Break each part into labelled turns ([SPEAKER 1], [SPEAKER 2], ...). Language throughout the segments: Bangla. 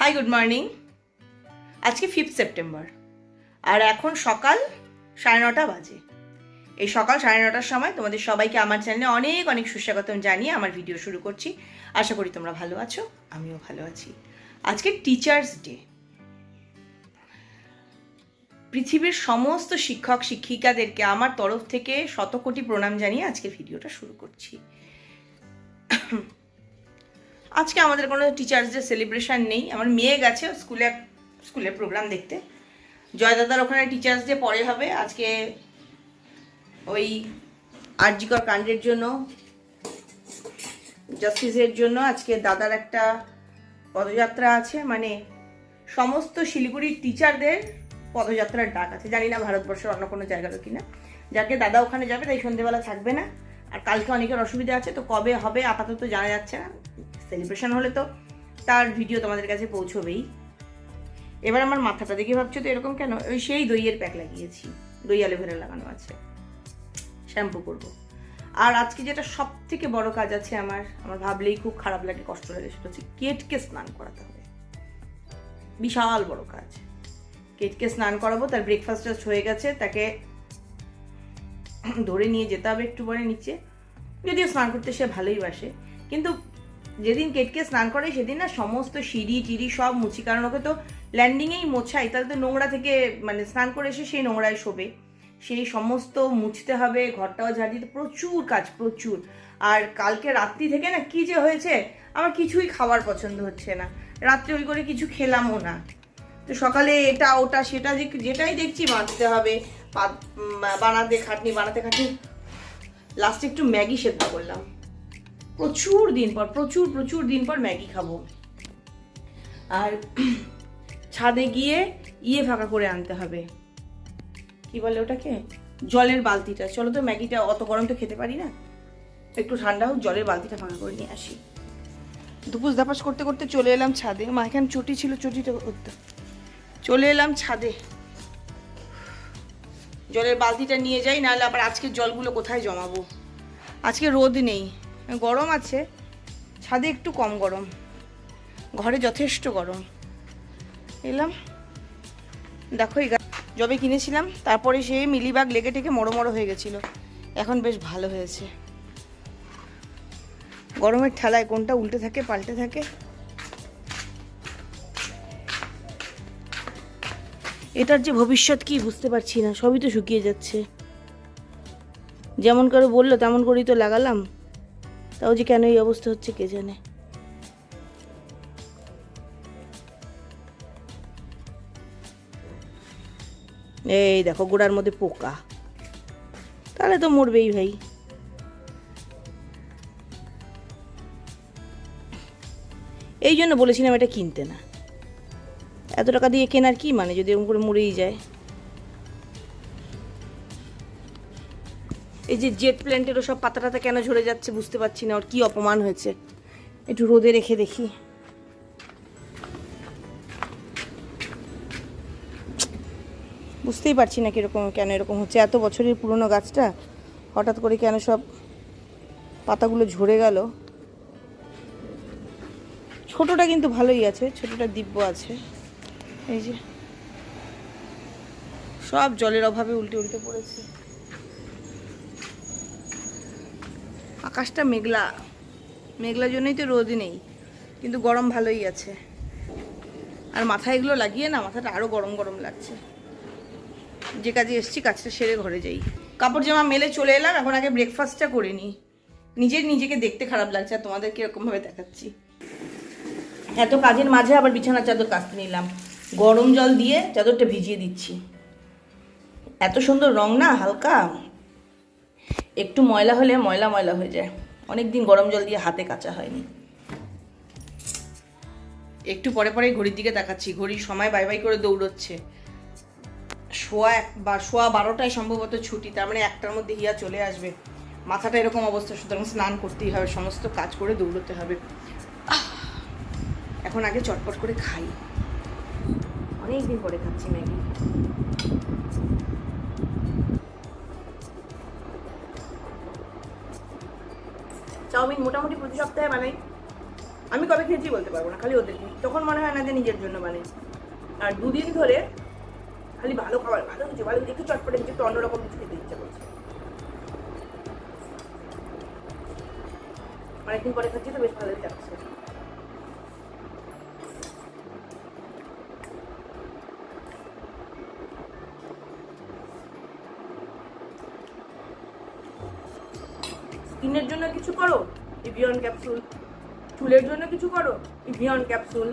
[SPEAKER 1] High, good morning. আজকে 5 সেপ্টেম্বর আর এখন সকাল 9:30 বাজে। এই সকাল 9:30টার সময় তোমাদের সবাইকে আমার চ্যানেলে অনেক অনেক সুস্বাগতম জানিয়ে আমার ভিডিও শুরু করছি। আশা করি তোমরা ভালো আছো, আমিও ভালো আছি। আজকে টিচার্স ডে। পৃথিবীর সমস্ত শিক্ষক শিক্ষিকাদেরকে আমার তরফ থেকে শতকোটি প্রণাম জানিয়ে আজকে ভিডিওটা শুরু করছি। আজকে আমাদের কোনো টিচার্স ডে সেলিব্রেশন নেই। আমার মেয়ে গেছে স্কুলের প্রোগ্রাম দেখতে। জয়দাদার ওখানে টিচার্স ডে পরে হবে। আজকে ওই আরজিকর কাণ্ডের জন্য, জাস্টিসের জন্য আজকে দাদার একটা পদযাত্রা আছে, মানে সমস্ত শিলিগুড়ির টিচারদের পদযাত্রার ডাক আছে। জানি না ভারতবর্ষের অন্য কোনো জায়গারও কিনা। যাকে দাদা ওখানে যাবে তাই সন্ধ্যেবেলা থাকবে না। আর কালকে অনেকের অসুবিধা আছে, তো কবে হবে আপাতত জানা যাচ্ছে না। সেলিব্রেশন হলে তো তার ভিডিও তোমাদের কাছে পৌঁছবেই। এবার আমার মাথাটা দেখে ভাবছো তো এরকম কেন? ওই সেই দইয়ের প্যাক লাগিয়েছি, দই অ্যালোভেরা লাগানো আছে, শ্যাম্পু করব। আর আজকে যেটা সব থেকে বড় কাজ আছে আমার ভাবলেই খুব খারাপ লাগে, কষ্ট লাগে, সেটা হচ্ছে কেটকে স্নান করাতে হবে। বিশাল বড় কাজ। কেটকে স্নান করাবো, তার ব্রেকফাস্ট হয়ে গেছে, তাকে ধরে নিয়ে যেতে হবে একটু পরে নিচে। যদিও স্নান করতে সে ভালোই বাসে, কিন্তু যেদিন কেটকে স্নান করে সেদিন না সমস্ত সিঁড়ি টিড়ি সব মুছি, কারণ ওকে তো ল্যান্ডিংয়েই মোছাই, তাহলে তো নোংরা থেকে মানে স্নান করে এসে সেই নোংরায় শোবে, সেই সমস্ত মুছতে হবে, ঘরটাও ঝাড় দিতে, প্রচুর কাজ, প্রচুর। আর কালকে রাত্রি থেকে না কি যে হয়েছে, আমার কিছুই খাওয়ার পছন্দ হচ্ছে না। রাত্রে ওই করে কিছু খেলামও না। তো সকালে এটা ওটা সেটা যেটাই দেখছি বাঁধতে হবে, বানাতে খাটনি লাস্টে একটু ম্যাগি সেদ্ধ করলাম। প্রচুর দিন পর ম্যাগি খাবো। আর ছাদে গিয়ে ফাঁকা করে আনতে হবে, কি বলে ওটাকে, জলের বালতিটা। চলো তো, ম্যাগিটা অত গরম তো খেতে পারি না, একটু ঠান্ডা হোক, জলের বালতিটা ফাঁকা করে নিয়ে আসি। দুপুস দাপাস করতে করতে চলে এলাম ছাদে। মা এখানে চটি ছিল, চটিটা করতে চলে এলাম ছাদে। জলের বালতিটা নিয়ে যাই, নাহলে আবার আজকের জলগুলো কোথায় জমাবো। আজকে রোদ নেই, গরম আছে, ছাদে একটু কম গরম, ঘরে যথেষ্ট গরম। এলাম, দেখো এই যবে কিনেছিলাম, তারপরে সে মিলিবাগ লেগে টেকে মরো হয়ে গেছিলো, এখন বেশ ভালো হয়েছে। গরমের ঠেলায় কোনটা উল্টে থাকে পাল্টে থাকে। এটার যে ভবিষ্যৎ কি বুঝতে পারছি না, সবই তো শুকিয়ে যাচ্ছে। যেমন করে বললো তেমন করেই তো লাগালাম, তাও যে কেন এই অবস্থা হচ্ছে কে জানে। এই দেখো গোড়ার মধ্যে পোকা, তাহলে তো মরবেই ভাই। এই জন্য বলেছিলাম এটা কিনতে না, এত টাকা দিয়ে কেনার কি মানে, যদি এরকম করে মরেই যায়। এই যে জেট প্ল্যান্টেরও সব পাতা টাতা কেন ঝরে যাচ্ছে বুঝতে পারছি না, ওর কি অপমান হয়েছে। একটু রোদে রেখে দেখি। বুঝতেই পারছি না কিরকম কেন এরকম হচ্ছে। এত বছরের পুরনো গাছটা হঠাৎ করে কেন সব পাতাগুলো ঝরে গেল। ছোটটা কিন্তু ভালোই আছে, ছোটটা দিব্য আছে। এই যে সব জলের অভাবে উল্টে পড়েছে। আকাশটা মেঘলা জন্যই তো রোদ নেই, কিন্তু গরম ভালোই আছে। আর মাথায় এগুলো লাগিয়ে না মাথাটা আরও গরম লাগছে। যে কাজে এসছি কাজটা সেরে ঘরে যাই। কাপড় জামা মেলে চলে এলাম, এখন আগে ব্রেকফাস্টটা করে নিই। নিজেকে দেখতে খারাপ লাগছে, আর তোমাদের কীরকমভাবে দেখাচ্ছি। এত কাজের মাঝে আবার বিছানার চাদর কাচতে নিলাম, গরম জল দিয়ে চাদরটা ভিজিয়ে দিচ্ছি। এত সুন্দর রং না, হালকা, একটু ময়লা হলে ময়লা হয়ে যায়। অনেক দিন গরম জল দিয়ে হাতে কাচা হয়নি। একটু পরে ঘড়ির দিকে তাকাচ্ছি, ঘড়ির সময় বাই করে দৌড়চ্ছে। 12:15 সম্ভবত ছুটি, তার মানে 1টার মধ্যে হিয়া চলে আসবে। মাথাটা এরকম অবস্থা, সুতরাং স্নান করতেই হবে, সমস্ত কাজ করে দৌড়তে হবে। এখন আগে চটপট করে খাই, অনেকদিন পরে খাচ্ছি ম্যাগি। চাউমিন মোটামুটি প্রতি সপ্তাহে বানাই, আমি কবে খেয়েছি বলতে পারবো না, খালি ওদের তখন মনে হয় না যে নিজের জন্য বানাই। আর দুদিন ধরে খালি ভালো খাবার, ভালো কিছু, ভালো একটু চটপটে কিছু, একটু অন্যরকম কিছু খেতে ইচ্ছা করছে। অনেকদিন পরে খাচ্ছি তো বেশ ভালোই লাগছে। স্কিনের জন্য কিছু করো, ইভিয়ন ক্যাপসুল। চুলের জন্য কিছু করো, ইভিয়ন ক্যাপসুল।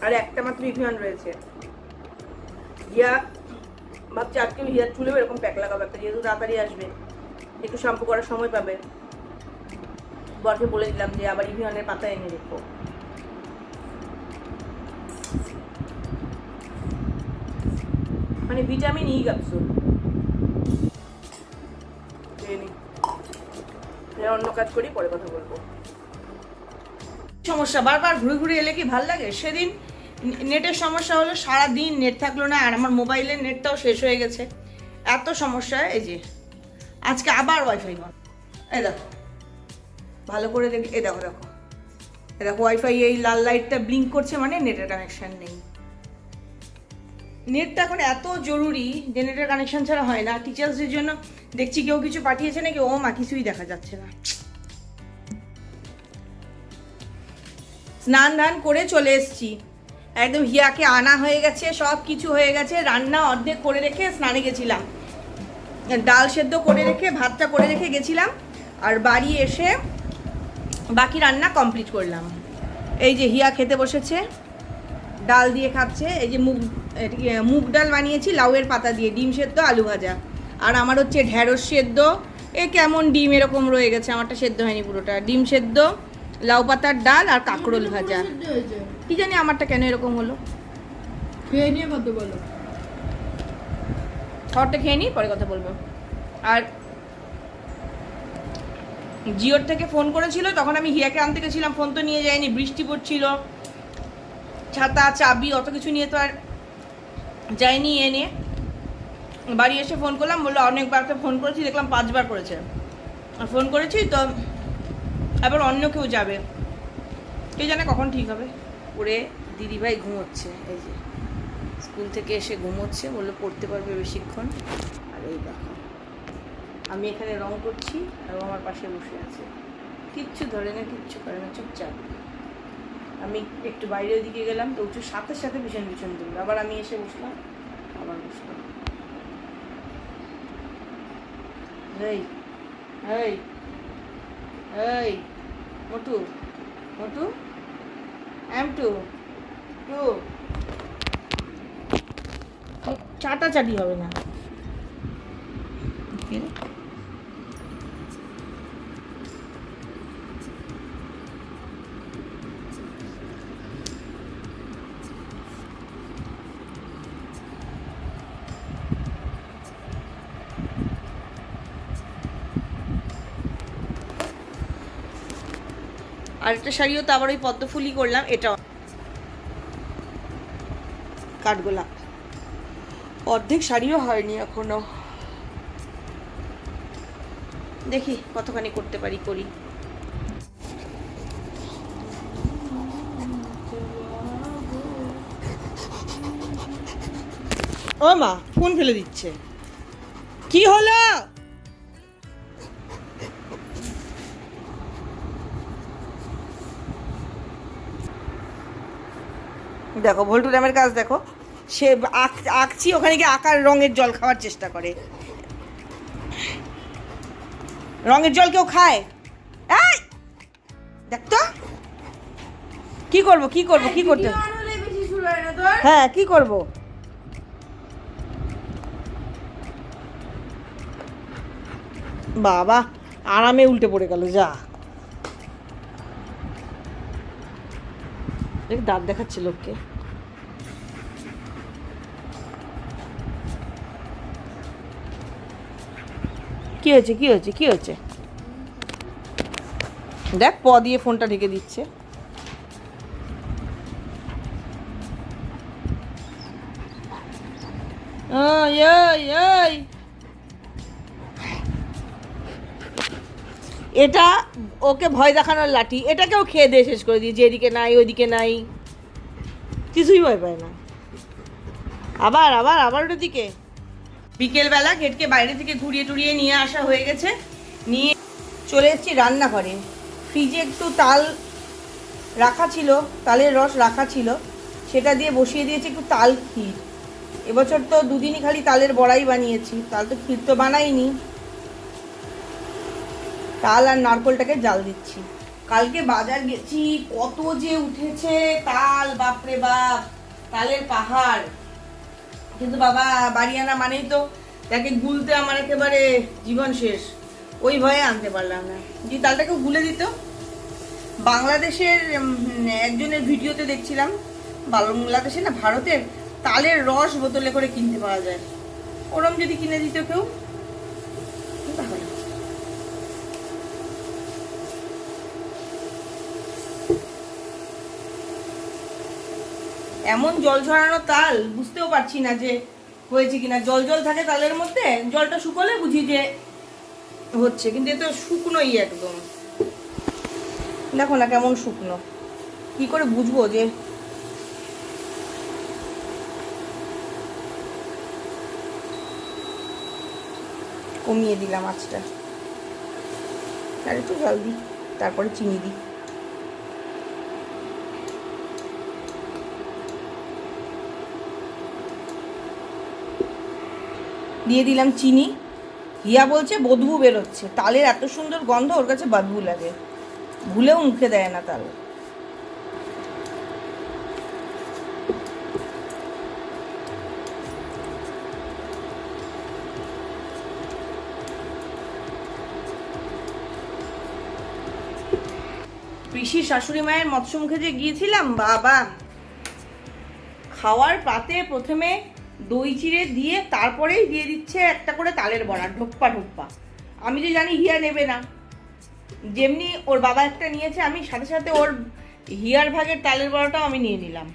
[SPEAKER 1] আর একটা মাত্র ইভিয়ন রয়েছে। হিয়া ভাবছি আজকে হিয়ার চুলেও এরকম প্যাক লাগাবো একটা, যেহেতু তাড়াতাড়ি আসবে, একটু শ্যাম্পু করার সময় পাবে। বরকে বলে দিলাম যে আবার ইভিয়নের পাতা এনে রেখো। মানে ভিটামিন ই ক্যাপসুল। অন্য কাজ করি, পরে কথা বলবো। সমস্যা বারবার ঘুরে ঘুরে এলে কি ভাল লাগে? সেদিন নেটের সমস্যা হলো, সারাদিন নেট থাকলো না, আর আমার মোবাইলের নেটটাও শেষ হয়ে গেছে। এত সমস্যা। এই যে আজকে আবার ওয়াইফাই বন্ধ। এই দেখো ভালো করে দেখি, এই দেখো দেখো, এই দেখো ওয়াইফাই এই লাল লাইটটা ব্লিঙ্ক করছে, মানে নেটের কানেকশন নেই। নেটটা এখন এত জরুরি যে নেটের কানেকশন ছাড়া হয় না। টিচার্সদের জন্য দেখছি কেউ কিছু পাঠিয়েছে নাকি, ও মা কিছুই দেখা যাচ্ছে না। স্নান ধান করে চলে এসছি, একদম হিয়াকে আনা হয়ে গেছে, সব কিছু হয়ে গেছে। রান্না অর্ধেক করে রেখে স্নানে গেছিলাম, ডাল সেদ্ধ করে রেখে ভাতটা করে রেখে গেছিলাম, আর বাড়ি এসে বাকি রান্না কমপ্লিট করলাম। এই যে হিয়া খেতে বসেছে, ডাল দিয়ে খাচ্ছে। এই যে মুগ ডাল বানিয়েছি লাউয়ের পাতা দিয়ে, ডিম সেদ্ধ, আলু ভাজা। আর আমার হচ্ছে ঢ্যাঁড়স সেদ্ধ। এ কেমন ডিম এরকম রয়ে গেছে, আমারটা সেদ্ধ হয়নি পুরোটা। ডিম সেদ্ধ, লাউ পাতার ডাল আর কাঁকরোল ভাজা। কি জানি আমারটা কেন এরকম হলো।
[SPEAKER 2] খেয়ে নিয়ে কথা বলো।
[SPEAKER 1] খাবারটা খেয়ে নিই, পরে কথা বলবো। আর জিওর থেকে ফোন করেছিল, তখন আমি হিয়াকে আনতে গেছিলাম, ফোন তো নিয়ে যাইনি, বৃষ্টি পড়ছিল, ছাতা চাবি অত কিছু নিয়ে তো আর যাইনি। এনে বাড়ি এসে ফোন করলাম, বললো অনেকবার তো ফোন করেছি, দেখলাম 5 বার করেছে। আর ফোন করেছি তো আবার অন্য কেউ যাবে, কে জানে কখন ঠিক হবে। ওরে দিদিভাই ঘুমোচ্ছে, এই যে স্কুল থেকে এসে ঘুমোচ্ছে, বললো পড়তে পারবে বেশিক্ষণ। আর এই দেখো আমি এখানে রং করছি, আর ও আমার পাশে বসে আছে, কিচ্ছু ধরে না, কিচ্ছু করে না, চুপচাপ। আমি একটু বাইরের দিকে গেলাম তো উঁচু সাথে সাথে ভীষণ ভীষণ দূর, আবার আমি এসে বসলাম, আবার বসলাম। এই এই এই মোটু মোটু টু চাটাচাটি হবে না। আরেকটা শাড়িও তো আবার ওই পদ্মফুলই করলাম, এটা কাঠগোলাপ। অর্ধেক শাড়িও হয়নি এখনো, দেখি কতখানি করতে পারি, করি। ও মা ফোন ফেলে দিচ্ছে, কি হলো? দেখো ভল্টু র্যামের কাজ দেখো, সে আঁকছি, ওখানে গিয়ে আঁকার রঙের জল খাওয়ার চেষ্টা করে। রঙের জল কেউ খায়? এই দেখ তো, কি করবো কি করবো কি করতে, হ্যাঁ কি করব? বাবা আরামে উল্টে পড়ে গেল, যা দাঁত দেখাচ্ছে লোককে। কি হয়েছে কি হয়েছে কি হয়েছে? দেখ প দিয়ে ফোনটা ঢেকে দিচ্ছে। এটা ওকে ভয় দেখানোর লাঠি, এটাকেও খেয়ে দিয়ে শেষ করে দিয়েছে, এদিকে নাই ওইদিকে নাই, কিছুই ভয় পায় না। আবার আবার আবার ওটার দিকে। বিকেলবেলা গেটকে বাইরে থেকে ঘুরিয়ে টুরিয়ে নিয়ে আসা হয়ে গেছে, নিয়ে চলে এসেছি রান্নাঘরে। ফ্রিজে একটু তাল রাখা ছিল, তালের রস রাখা ছিল, সেটা দিয়ে বসিয়ে দিয়েছি একটু তাল ক্ষীর। এবছর তো দুদিনই খালি তালের বড়াই বানিয়েছি, তাল তো ক্ষীর তো বানাইনি। তাল আর নারকোলটাকে জাল দিচ্ছি। কালকে বাজার গেছি, কত যে উঠেছে তাল, বাপরে বাপ, তালের পাহাড়। কিন্তু বাবা বাড়ি আনা মানেই তো তাকে গুলতে আমার একেবারে জীবন শেষ, ওই ভয়ে আনতে পারলাম না। যে তালটাকে গুলে দিত। বাংলাদেশের একজনের ভিডিওতে দেখছিলাম, বাংলাদেশে না ভারতের তালের রস বোতলে করে কিনতে পাওয়া যায়, ওরম যদি কিনে দিত কেউ তাহলে। এমন জল ঝরানো তাল বুঝতেও পারছি না যে হয়েছে কিনা। জল জল থাকে তালের মধ্যে, জলটা শুকোলে বুঝি যে হচ্ছে, কিন্তু এ তো শুকনোই একদম। দেখো না কেমন শুকনো, কি করে বুঝবো যে কমিয়ে দিলাম আঁচটা, আর একটু জল দিই, তারপরে চিনি দিই। দিয়ে দিলাম চিনি। হিয়া বলছে বদবু বেরোচ্ছে, তালের এত সুন্দর গন্ধ ওর কাছে বদবু লাগে, ভুলেও মুখে দেয় না তাল। পিসির শাশুড়ি মায়ের মৎস্য মুখে যে গিয়েছিলাম, বাবা খাওয়ার পাতে প্রথমে দই চিড়ে দিয়ে তারপরেই দিয়ে দিচ্ছে একটা করে তালের বড়া, ঢোপ্পা ঢোপ্পা। আমি যে জানি হিয়া নেবে না, যেমনি ওর বাবা একটা নিয়েছে, আমি সাথে সাথে ওর হিয়ার ভাগের তালের বড়াটাও আমি নিয়ে নিলাম।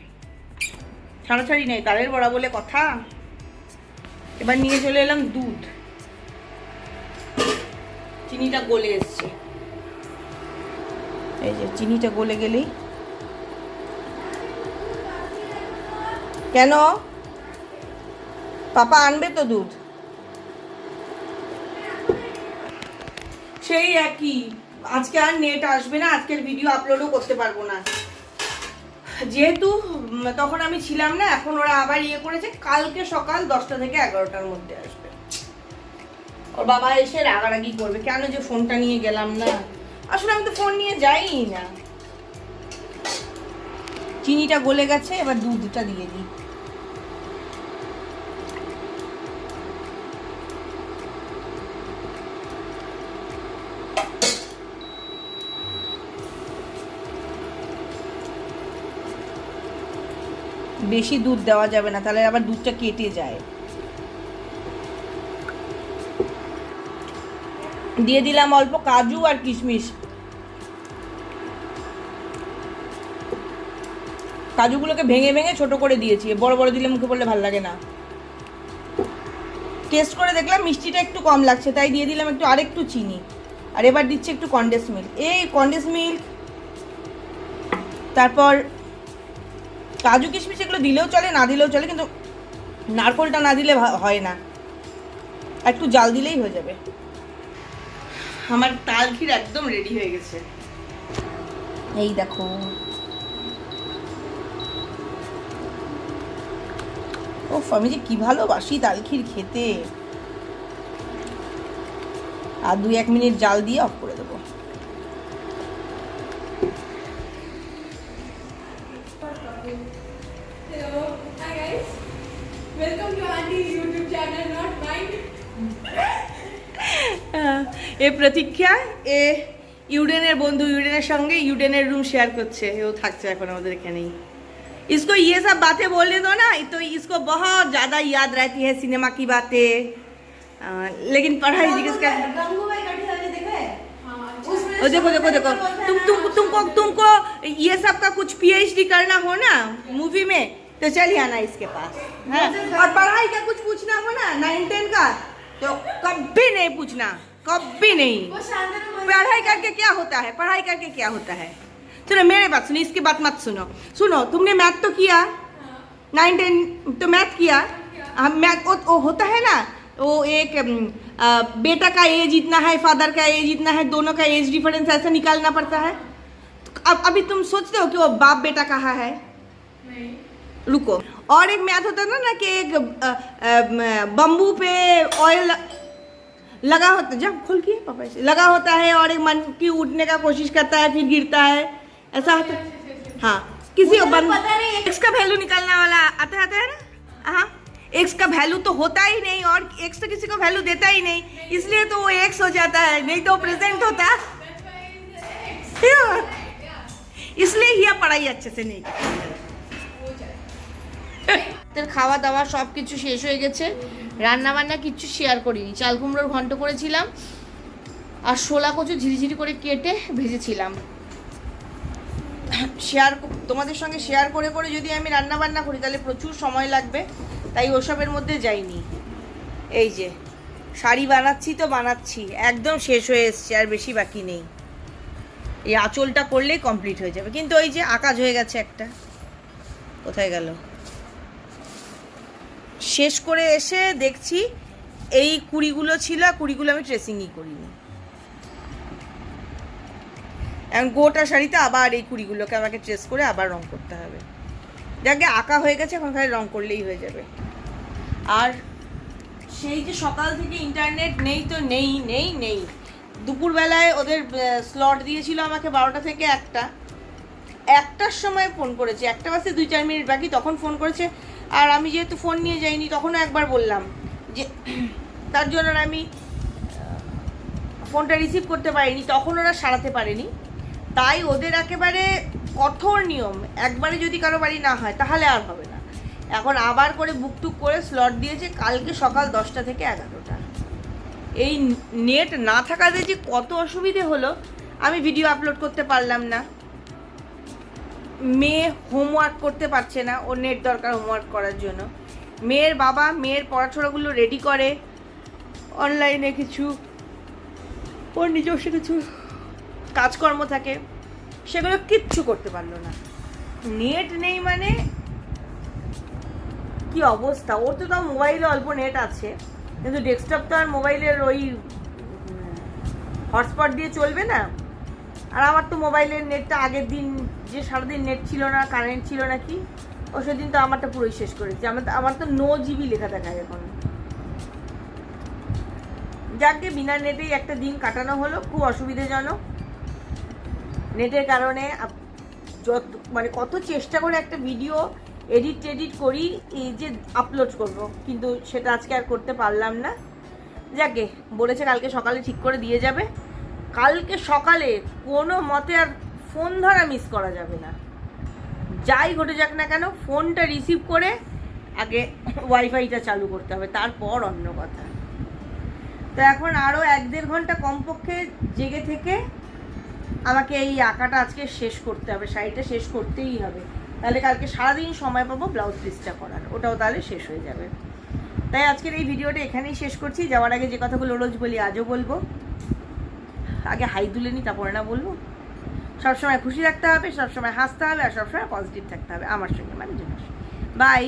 [SPEAKER 1] ছাড়াছাড়ি নেই, তালের বড়া বলে কথা। এবার নিয়ে চলে এলাম দুধ। চিনিটা গলে এসছে, এই যে চিনিটা গলে গেলেই। কেন পাপা আনবে তো দুধ? সেই একই, আজকে আর নেট আসবে না, আজকের ভিডিও আপলোডও করতে পারবো না, যেহেতু তখন আমি ছিলাম না। এখন ওরা আবার ইয়ে করেছে, কালকে সকাল 10টা থেকে 11টার মধ্যে আসবে। ওর বাবা এসে রাগারাগি করবে কেন যে ফোনটা নিয়ে গেলাম না। আসলে আমি তো ফোন নিয়ে যাইই না। চিনিটা গলে গেছে, এবার দুধটা দিয়ে দিই। বেশি দুধ দেওয়া যাবে না, তাহলে আবার দুধটা কেটে যায়। দিয়ে দিলাম অল্প কাজু আর কিশমিশ। কাজুগুলোকে ভেঙে ভেঙে ছোট করে দিয়েছি, বড় বড় দিলে মুখে পড়লে ভালো লাগে না। টেস্ট করে দেখলাম মিষ্টিটা একটু কম লাগছে, তাই দিয়ে দিলাম একটু আরেকটু চিনি। আর এবার দিচ্ছি একটু কনডেন্স মিল্ক। এই কনডেন্স মিল্ক, তারপর কাজু কিশমিশ এগুলো দিলেও চলে, না দিলেও চলে, কিন্তু নারকোলটা না দিলে হয় না। একটু জাল দিলেই হয়ে যাবে। আমার তাল ক্ষীর একদম রেডি হয়ে গেছে, এই দেখো। ওফ, আমি যে কি ভালোবাসি তাল ক্ষীর খেতে। আর 2-1 মিনিট জাল দিয়ে অফ করে দেবো।
[SPEAKER 2] Hello, hi guys. Welcome to Auntie's YouTube channel, not mine.
[SPEAKER 1] এ প্রতীক্ষা, এ ইউডেনের বন্ধু, ইউডেনের সঙ্গে ইউডেনের রুম শেয়ার করছে, ও থাকছে এখন আমাদের এখানেই। इसको ये सब बातें बोलने दो ना, तो इसको बहुत ज़्यादा याद रहती है सिनेमा की बातें, लेकिन पढ़ाई जिज्ञेस कर। ओ देखो देखो देखो, तुमको ये सब का कुछ PhD करना हो ना मूवी में, तो चलिए आना इसके पास, है? और पढ़ाई का कुछ पूछना हो ना 9-10 का, तो कभी नहीं पूछना, कभी नहीं।
[SPEAKER 2] वो शांतनु मन
[SPEAKER 1] पढ़ाई करके क्या होता है, पढ़ाई करके क्या होता है। सुनो मेरे बात सुनो, इसकी बात मत सुनो। सुनो तुमने मैथ तो किया, 9 10 तो मैथ किया। मैथ वो होता है ना, वो एक बेटा का एज इतना है, फादर का एज इतना है, दोनों का एज डिफरेंस ऐसा निकालना पड़ता है। तो अब अभी तुम सोचते हो कि वो बाप बेटा कहाँ है।
[SPEAKER 2] नहीं
[SPEAKER 1] रुको, और एक मैथ होता है ना कि एक बम्बू पे ऑयल लगा होता, जब खोल के पापा से लगा होता है, और एक मन की उठने का कोशिश करता है फिर गिरता है, ऐसा होता है। हाँ, किसी को
[SPEAKER 2] पता नहीं
[SPEAKER 1] एक्स का वैल्यू निकालना वाला आता है ना। हाँ, एक्स का वैल्यू तो होता ही नहीं, और एक्स तो किसी को वैल्यू देता ही नहीं, इसलिए तो वो एक्स हो जाता है, नहीं तो प्रेजेंट होता। इसलिए ही पढ़ाई अच्छे से नहीं की। তোর খাওয়া দাওয়া সব কিছু শেষ হয়ে গেছে, রান্না বান্না কিচ্ছু শেয়ার করিনি। চাল কুমড়োর ঘন্ট করেছিলাম, আর শোলা কচু ঝিরিঝিরি করে কেটে ভেজেছিলাম। তোমাদের সঙ্গে শেয়ার করে করে যদি আমি রান্না বান্না করি তাহলে প্রচুর সময় লাগবে, তাই ওসবের মধ্যে যাইনি। এই যে শাড়ি বানাচ্ছি তো বানাচ্ছি, একদম শেষ হয়ে এসছে, আর বেশি বাকি নেই। এই আঁচলটা করলেই কমপ্লিট হয়ে যাবে। কিন্তু ওই যে আকাজ হয়ে গেছে একটা, কোথায় গেল? শেষ করে এসে দেখছি এই কুড়িগুলো ছিল, কুড়িগুলো আমি ট্রেসিংই করিনি। এখন গোটা শাড়িতে আবার এই কুড়িগুলোকে আমাকে ট্রেস করে আবার রং করতে হবে। যাকে আঁকা হয়ে গেছে, এখন খালি রং করলেই হয়ে যাবে। আর সেই যে সকাল থেকে ইন্টারনেট নেই তো নেই নেই নেই। দুপুরবেলায় ওদের স্লট দিয়েছিল আমাকে 12টা থেকে 1টার সময় ফোন করেছে, 1টা বাজতে 2-4 মিনিট বাকি, তখন ফোন করেছে। আর আমি যেহেতু ফোন নিয়ে যাইনি, তখনও একবার বললাম যে তার জন্য আমি ফোনটা রিসিভ করতে পারিনি, তখন ওরা সারাতে পারেনি। তাই ওদের একেবারে কঠোর নিয়ম, একবারে যদি কারো বাড়ি না হয় তাহলে আর হবে না। এখন আবার করে বুক টুক করে স্লট দিয়েছে কালকে সকাল 10টা থেকে 11টা। এই নেট না থাকাতে যে কত অসুবিধে হলো, আমি ভিডিও আপলোড করতে পারলাম না। মেয়ে হোমওয়ার্ক করতে পারছে না, ওর নেট দরকার হোমওয়ার্ক করার জন্য। মেয়ের বাবা মেয়ের পড়াশোনাগুলো রেডি করে, অনলাইনে কিছু ওর নিজস্ব কিছু কাজকর্ম থাকে, সেগুলো কিচ্ছু করতে পারলো না। নেট নেই মানে কি অবস্থা। ওর তো তাও মোবাইলে অল্প নেট আছে, কিন্তু ডেস্কটপ তো আর মোবাইলের ওই হটস্পট দিয়ে চলবে না। আর আমার তো মোবাইলের নেটটা আগের দিন যে সারাদিন নেট ছিল না, কারেন্ট ছিল না কি, ও সেদিন তো আমারটা পুরোই শেষ করেছে। আমার তো 9 GB লেখা দেখায় এখন। যাকে বিনা নেটেই একটা দিন কাটানো হলো, খুব অসুবিধাজনক। নেটের কারণে মানে কত চেষ্টা করে একটা ভিডিও এডিট করি এই যে আপলোড করব, কিন্তু সেটা আজকে আর করতে পারলাম না। যাকে বলেছে কালকে সকালে ঠিক করে দিয়ে যাবে। কালকে সকালে কোনো মতে আর ফোন ধরা মিস করা যাবে না, যাই ঘটে যাক না কেন। ফোনটা রিসিভ করে আগে ওয়াইফাইটা চালু করতে হবে, তারপর অন্য কথা। তো এখন আরও 1-1.5 ঘন্টা কমপক্ষে জেগে থেকে আমাকে এই আঁকাটা আজকে শেষ করতে হবে, শাড়িটা শেষ করতেই হবে। তাহলে কালকে সারাদিন সময় পাবো ব্লাউজ পিসটা করার, ওটাও তাহলে শেষ হয়ে যাবে। তাই আজকের এই ভিডিওটা এখানেই শেষ করছি। যাওয়ার আগে যে কথাগুলো রোজ বলি আজও বলবো, আগে হাই তুলে নি তারপরে না বলবো। সবসময় খুশি থাকতে হবে, সবসময় হাসতে হবে, আর সবসময় পজিটিভ থাকতে হবে আমার সঙ্গে, মানে বাই।